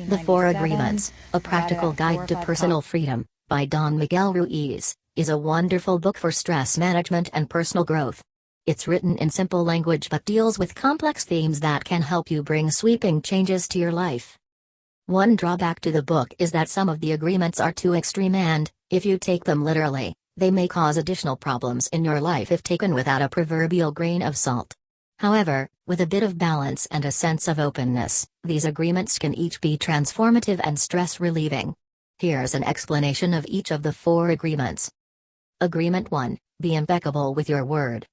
The Four Agreements, A Practical Guide to Personal Freedom, by Miguel Ruiz, is a wonderful book for stress management and personal growth. It's written in simple language but deals with complex themes that can help you bring sweeping changes to your life. One drawback to the book is that some of the agreements are too extreme and, if you take them literally, they may cause additional problems in your life if taken without a proverbial grain of salt. However, with a bit of balance and a sense of openness, these agreements can each be transformative and stress-relieving. Here's an explanation of each of the four agreements. Agreement 1, be impeccable with your word.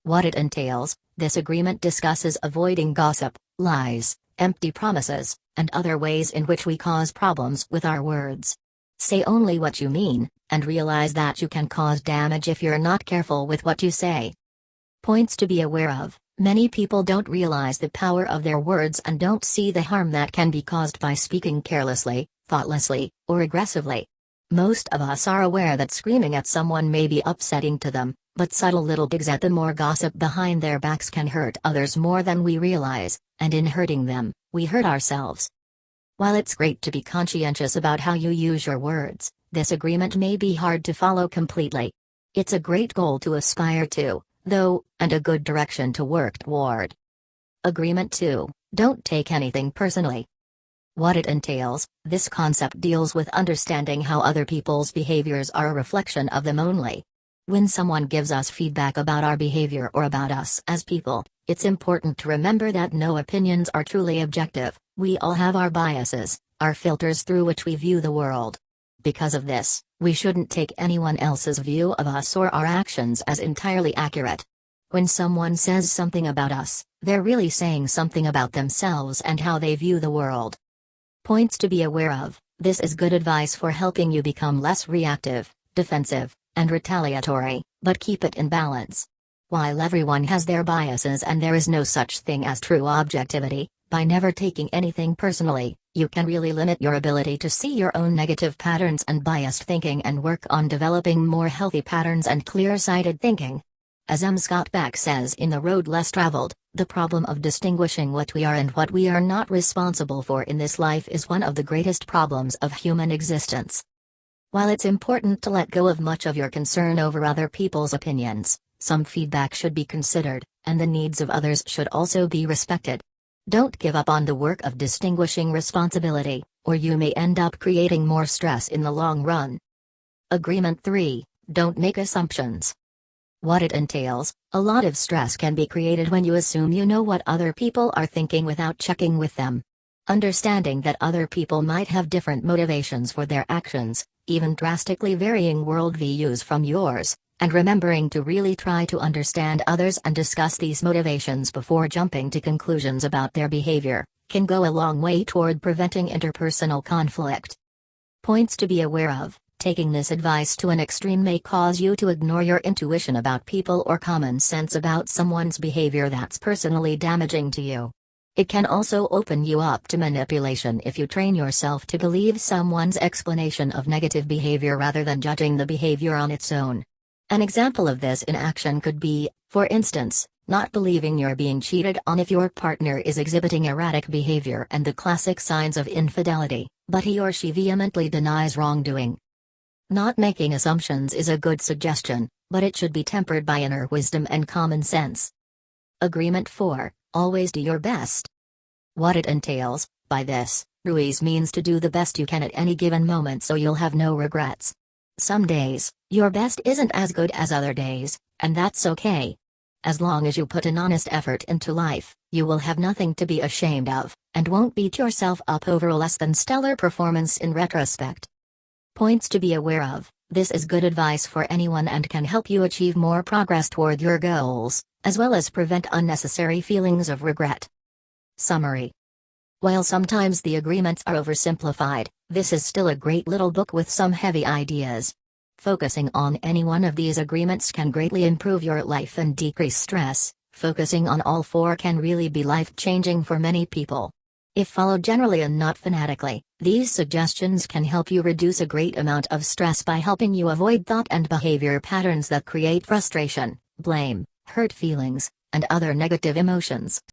What it entails: this agreement discusses avoiding gossip, lies, empty promises, and other ways in which we cause problems with our words. Say only what you mean, and realize that you can cause damage if you're not careful with what you say. Points to be aware of: many people don't realize the power of their words and don't see the harm that can be caused by speaking carelessly, thoughtlessly, or aggressively. Most of us are aware that screaming at someone may be upsetting to them, but subtle little digs at them or gossip behind their backs can hurt others more than we realize, and in hurting them, we hurt ourselves. While it's great to be conscientious about how you use your words, this agreement may be hard to follow completely. It's a great goal to aspire to, though, and a good direction to work toward. Agreement 2, don't take anything personally. What it entails: this concept deals with understanding how other people's behaviors are a reflection of them only. When someone gives us feedback about our behavior or about us as people, it's important to remember that no opinions are truly objective. We all have our biases, our filters through which we view the world. Because of this, we shouldn't take anyone else's view of us or our actions as entirely accurate. When someone says something about us, they're really saying something about themselves and how they view the world. Points to be aware of: this is good advice for helping you become less reactive, defensive, and retaliatory, but keep it in balance. While everyone has their biases and there is no such thing as true objectivity, by never taking anything personally, you can really limit your ability to see your own negative patterns and biased thinking and work on developing more healthy patterns and clear-sighted thinking. As M. Scott Peck says in The Road Less Traveled, the problem of distinguishing what we are and what we are not responsible for in this life is one of the greatest problems of human existence. While it's important to let go of much of your concern over other people's opinions, some feedback should be considered, and the needs of others should also be respected. Don't give up on the work of distinguishing responsibility, or you may end up creating more stress in the long run. Agreement 3, don't make assumptions. What it entails: a lot of stress can be created when you assume you know what other people are thinking without checking with them. Understanding that other people might have different motivations for their actions, even drastically varying worldviews from yours, and remembering to really try to understand others and discuss these motivations before jumping to conclusions about their behavior, can go a long way toward preventing interpersonal conflict. Points to be aware of: taking this advice to an extreme may cause you to ignore your intuition about people or common sense about someone's behavior that's personally damaging to you. It can also open you up to manipulation if you train yourself to believe someone's explanation of negative behavior rather than judging the behavior on its own. An example of this in action could be, for instance, not believing you're being cheated on if your partner is exhibiting erratic behavior and the classic signs of infidelity, but he or she vehemently denies wrongdoing. Not making assumptions is a good suggestion, but it should be tempered by inner wisdom and common sense. Agreement 4, always do your best. What it entails: by this, Ruiz means to do the best you can at any given moment so you'll have no regrets. Some days, your best isn't as good as other days, and that's okay. As long as you put an honest effort into life, you will have nothing to be ashamed of, and won't beat yourself up over a less than stellar performance in retrospect. Points to be aware of: this is good advice for anyone and can help you achieve more progress toward your goals, as well as prevent unnecessary feelings of regret. Summary: while sometimes the agreements are oversimplified, this is still a great little book with some heavy ideas. Focusing on any one of these agreements can greatly improve your life and decrease stress. Focusing on all four can really be life-changing for many people. If followed generally and not fanatically, these suggestions can help you reduce a great amount of stress by helping you avoid thought and behavior patterns that create frustration, blame, hurt feelings, and other negative emotions.